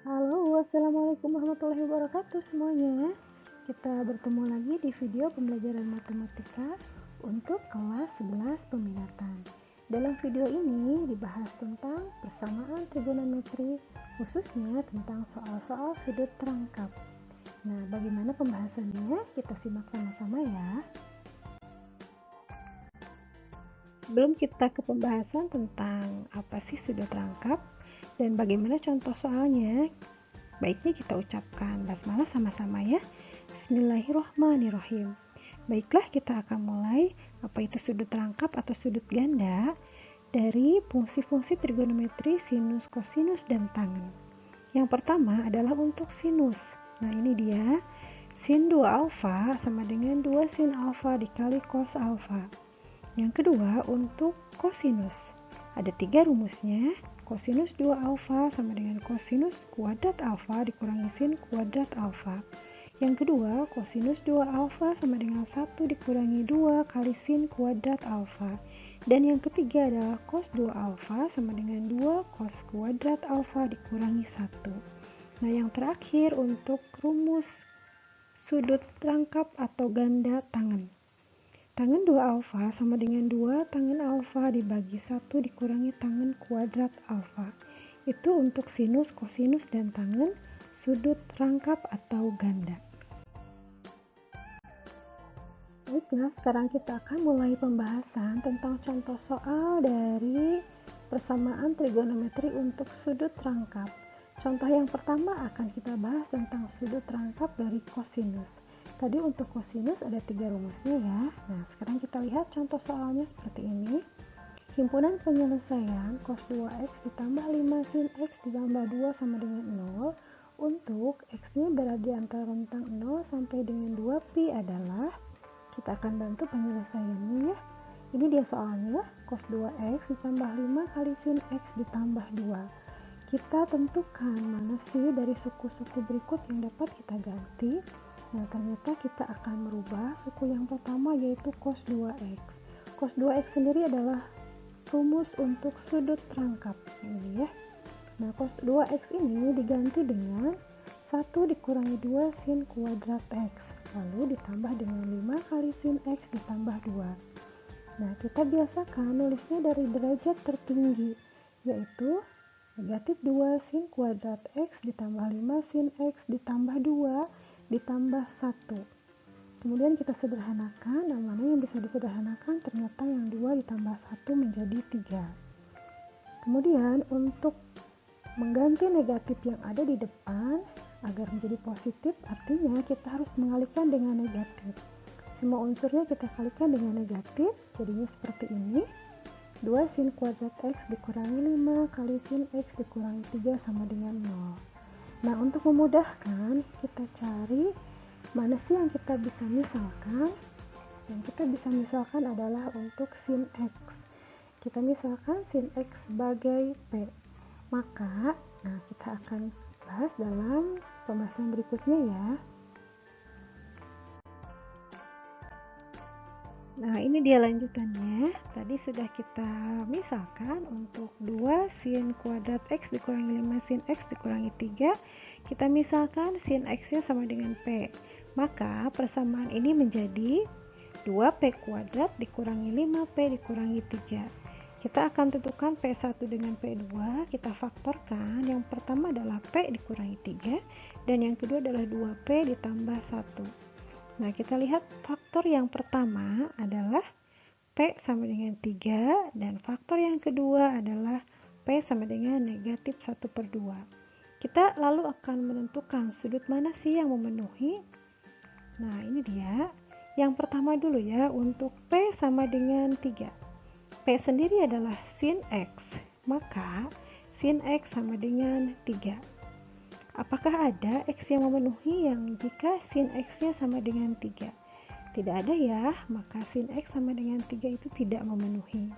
Halo, assalamualaikum warahmatullahi wabarakatuh semuanya. Kita bertemu lagi di video pembelajaran matematika untuk kelas 11 peminatan. Dalam video ini dibahas tentang persamaan trigonometri, khususnya tentang soal-soal sudut terangkap. Nah, bagaimana pembahasannya? Kita simak sama-sama ya. Sebelum kita ke pembahasan tentang apa sih sudut terangkap dan bagaimana contoh soalnya, baiknya kita ucapkan basmalah sama-sama ya. Bismillahirrohmanirrohim. Baiklah, kita akan mulai apa itu sudut terangkap atau sudut ganda dari fungsi-fungsi trigonometri sinus, kosinus, dan tangen. Yang pertama adalah untuk sinus. Nah, ini dia. Sin 2 alfa sama dengan 2 sin alfa dikali cos alfa. Yang kedua untuk kosinus. Ada 3 rumusnya. Kosinus 2 alfa sama dengan kosinus kuadrat alfa dikurangi sin kuadrat alfa. Yang kedua, kosinus 2 alfa sama dengan 1 dikurangi 2 kali sin kuadrat alfa. Dan yang ketiga adalah cos 2 alfa sama dengan 2 cos kuadrat alfa dikurangi 1. Nah, yang terakhir untuk rumus sudut rangkap atau ganda tangen. Tangen 2 alfa sama dengan 2 tangen alfa dibagi 1 dikurangi tangen kuadrat alfa. Itu untuk sinus, kosinus, dan tangen sudut rangkap atau ganda. Baiklah, sekarang kita akan mulai pembahasan tentang contoh soal dari persamaan trigonometri untuk sudut rangkap. Contoh yang pertama akan kita bahas tentang sudut rangkap dari kosinus. Tadi untuk kosinus ada 3 rumusnya ya. Nah, sekarang kita lihat contoh soalnya seperti ini. Himpunan penyelesaian cos 2x ditambah 5 sin x ditambah 2 sama dengan 0 untuk x-nya berada di antara rentang 0 sampai dengan 2pi adalah, kita akan bantu penyelesaiannya ya. Ini dia soalnya, cos 2x ditambah 5 kali sin x ditambah 2. Kita tentukan mana sih dari suku-suku berikut yang dapat kita ganti. Nah, ternyata kita akan merubah suku yang pertama yaitu cos 2x. Cos 2x sendiri adalah rumus untuk sudut rangkap. Ini ya. Nah, cos 2x ini diganti dengan 1 dikurangi 2 sin kuadrat x. Lalu ditambah dengan 5 kali sin x ditambah 2. Nah, kita biasakan nulisnya dari derajat tertinggi, yaitu negatif 2 sin kuadrat x ditambah 5 sin x ditambah 2 ditambah 1. Kemudian kita sederhanakan, dan mana yang bisa disederhanakan, ternyata yang 2 ditambah 1 menjadi 3. Kemudian untuk mengganti negatif yang ada di depan agar menjadi positif, artinya kita harus mengalihkan dengan negatif. Semua unsurnya kita kalikan dengan negatif, jadinya seperti ini. 2 sin kuadrat x dikurangi 5 kali sin x dikurangi 3 sama dengan 0. Nah, untuk memudahkan, kita cari mana sih yang kita bisa misalkan. Yang kita bisa misalkan adalah untuk sin x. Kita misalkan sin x sebagai p. Maka, kita akan bahas dalam pembahasan berikutnya ya. Nah, ini dia lanjutannya. Tadi sudah kita misalkan untuk 2 sin kuadrat x dikurangi 5 sin x dikurangi 3. Kita misalkan sin x-nya sama dengan p. Maka persamaan ini menjadi 2p kuadrat dikurangi 5p dikurangi 3. Kita akan tentukan p1 dengan p2. Kita faktorkan. Yang pertama adalah p dikurangi 3. Dan yang kedua adalah 2p ditambah 1. Nah, kita lihat faktor yang pertama adalah P sama dengan 3 dan faktor yang kedua adalah P sama dengan negatif 1/2. Kita lalu akan menentukan sudut mana sih yang memenuhi. Nah, ini dia. Yang pertama dulu ya, untuk P sama dengan 3. P sendiri adalah sin X, maka sin X sama dengan 3. Apakah ada X yang memenuhi yang jika sin X-nya sama dengan 3? Tidak ada ya, maka sin X sama dengan 3 itu tidak memenuhi.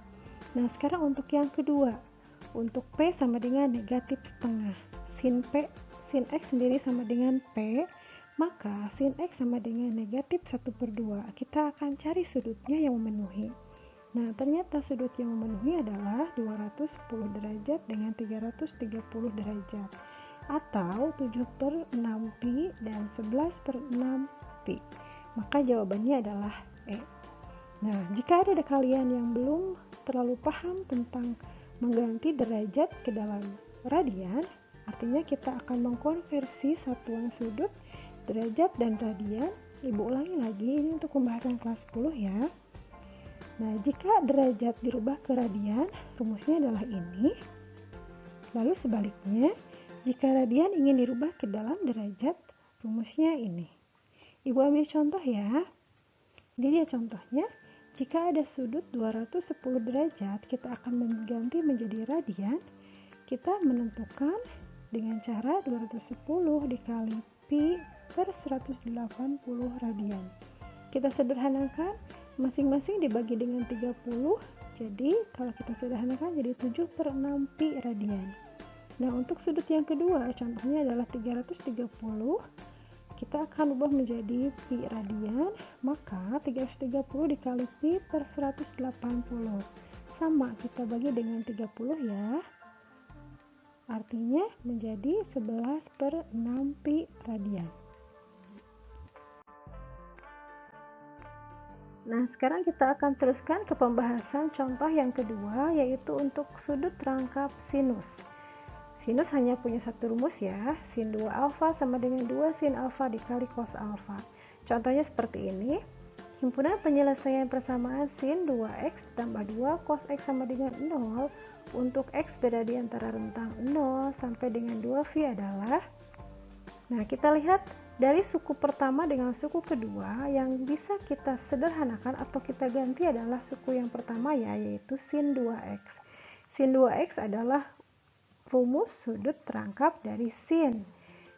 Nah, sekarang untuk yang kedua. Untuk P sama dengan negatif setengah. Sin X sendiri sama dengan P, maka sin X sama dengan negatif 1/2. Kita akan cari sudutnya yang memenuhi. Nah, ternyata sudut yang memenuhi adalah 210 derajat dengan 330 derajat. atau 7 per 6 pi dan 11 per 6 pi? Maka jawabannya adalah E. Nah, jika ada kalian yang belum terlalu paham tentang mengganti derajat ke dalam radian, artinya kita akan mengkonversi satuan sudut, derajat, dan radian. Ibu ulangi lagi, ini untuk pembahasan kelas 10 ya. Nah, jika derajat dirubah ke radian, rumusnya adalah ini. Lalu sebaliknya, jika radian ingin dirubah ke dalam derajat, rumusnya ini. Ibu ambil contoh ya. Ini dia contohnya. Jika ada sudut 210 derajat, kita akan mengganti menjadi radian. Kita menentukan dengan cara 210 dikali pi per 180 radian. Kita sederhanakan, masing-masing dibagi dengan 30. Jadi kalau kita sederhanakan jadi 7 per 6 pi radian. Nah, untuk sudut yang kedua, contohnya adalah 330. Kita akan ubah menjadi pi radian, maka 330 dikali pi per 180. Sama, kita bagi dengan 30 ya. Artinya menjadi 11 per 6 pi radian. Nah, sekarang kita akan teruskan ke pembahasan contoh yang kedua, yaitu untuk sudut rangkap sinus. Sinus hanya punya satu rumus ya, sin 2 alfa sama dengan 2 sin alfa dikali cos alfa. Contohnya seperti ini. Himpunan penyelesaian persamaan sin 2x tambah 2 cos x sama dengan 0 untuk x berada di antara rentang 0 sampai dengan 2 phi adalah. Nah, kita lihat dari suku pertama dengan suku kedua yang bisa kita sederhanakan atau kita ganti adalah suku yang pertama ya, yaitu sin 2x. Sin 2x adalah rumus sudut rangkap dari sin.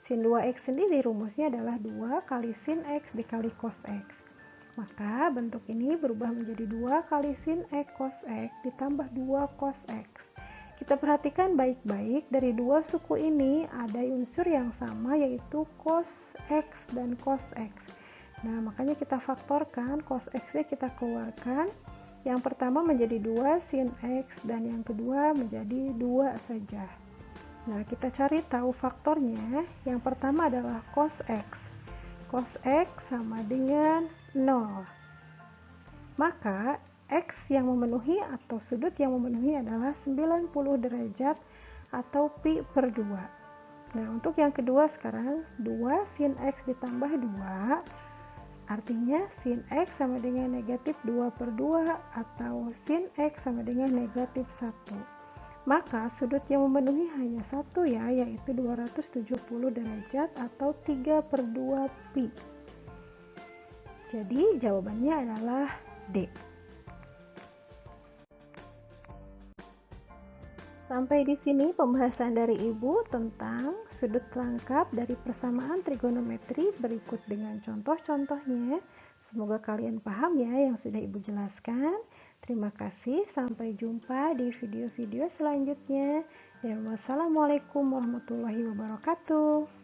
Sin 2x sendiri rumusnya adalah 2 kali sin x dikali cos x. Maka bentuk ini berubah menjadi 2 kali sin x cos x ditambah 2 cos x. Kita perhatikan baik-baik, dari dua suku ini ada unsur yang sama yaitu cos x dan cos x. Nah, makanya kita faktorkan, cos x-nya kita keluarkan. Yang pertama menjadi 2 sin x dan yang kedua menjadi 2 saja. Nah, kita cari tahu faktornya. Yang pertama adalah cos x. Cos x sama dengan 0. Maka x yang memenuhi atau sudut yang memenuhi adalah 90 derajat atau pi per 2. Nah, untuk yang kedua sekarang 2 sin x ditambah 2, artinya sin x sama dengan negatif 2 per 2 atau sin x sama dengan negatif 1. Maka sudut yang memenuhi hanya satu ya, yaitu 270 derajat atau 3 per 2 pi. Jadi jawabannya adalah D. Sampai di sini pembahasan dari Ibu tentang sudut rangkap dari persamaan trigonometri berikut dengan contoh-contohnya. Semoga kalian paham ya yang sudah Ibu jelaskan. Terima kasih, sampai jumpa di video-video selanjutnya. Dan wassalamualaikum warahmatullahi wabarakatuh.